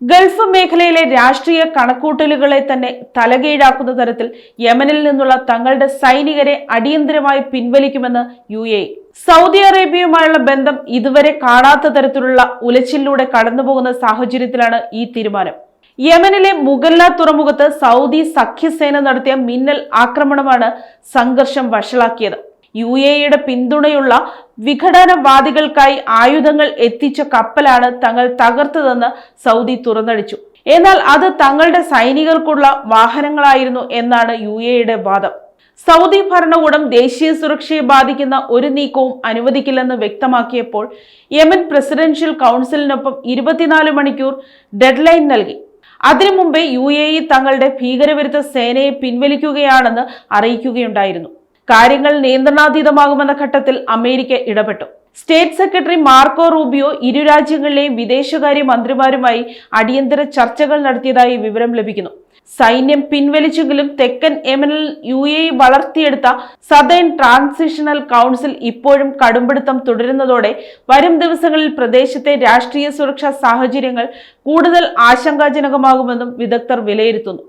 Gulf മേഖലയിലെ രാഷ്ട്രീയ കണക്കൂട്ടലുകളെ തന്നെ തലകീഴാക്കുന്ന തരത്തിൽ യമനിൽ നിന്നുള്ള തങ്ങളുടെ സൈനികരെ അടിയന്തരമായി പിൻവലിക്കുമെന്ന് UAE. സൗദി അറേബ്യയുമായുള്ള ബന്ധം ഇതുവരെ കാണാത്ത തരത്തിലുള്ള ഉലച്ചിലൂടെ കടന്നുപോകുന്ന സാഹചര്യത്തിലാണ് ഈ തീരുമാനം. യമനിലെ മുഗല്ല തുറമുഖത്ത് സൗദി സഖ്യസേന നടത്തിയ മിന്നൽ ആക്രമണമാണ് സംഘർഷം വഷളാക്കിയത്. UAEയുടെ പിന്തുണയുള്ള വിഘടനവാദികൾക്കായി ആയുധങ്ങൾ എത്തിച്ച കപ്പലാണ് തങ്ങൾ തകർത്തതെന്ന് സൗദി തുറന്നടിച്ചു. എന്നാൽ അത് തങ്ങളുടെ സൈനികർക്കുള്ള വാഹനങ്ങളായിരുന്നു എന്നാണ് UAEയുടെ വാദം. സൗദി ഭരണകൂടം ദേശീയ സുരക്ഷയെ ബാധിക്കുന്ന ഒരു നീക്കവും അനുവദിക്കില്ലെന്ന് വ്യക്തമാക്കിയപ്പോൾ യമൻ പ്രസിഡൻഷ്യൽ കൗൺസിലിനൊപ്പം 24 മണിക്കൂർ ഡെഡ്ലൈൻ നൽകി. അതിനു മുമ്പേ UAE തങ്ങളുടെ ഭീകരവിരുദ്ധ സേനയെ പിൻവലിക്കുകയാണെന്ന് അറിയിക്കുകയുണ്ടായിരുന്നു. കാര്യങ്ങൾ നിയന്ത്രണാതീതമാകുമെന്ന ഘട്ടത്തിൽ അമേരിക്ക ഇടപെട്ടു. സ്റ്റേറ്റ് സെക്രട്ടറി മാർക്കോ റൂബിയോ ഇരു രാജ്യങ്ങളിലെയും വിദേശകാര്യ മന്ത്രിമാരുമായി അടിയന്തര ചർച്ചകൾ നടത്തിയതായി വിവരം ലഭിക്കുന്നു. സൈന്യം പിൻവലിച്ചെങ്കിലും തെക്കൻ യമനിൽ UAE വളർത്തിയെടുത്ത സദേൺ ട്രാൻസിഷണൽ കൗൺസിൽ ഇപ്പോഴും കടുംപിടുത്തം തുടരുന്നതോടെ വരും ദിവസങ്ങളിൽ പ്രദേശത്തെ രാഷ്ട്രീയ സുരക്ഷാ സാഹചര്യങ്ങൾ കൂടുതൽ ആശങ്കാജനകമാകുമെന്നും വിദഗ്ധർ വിലയിരുത്തുന്നു.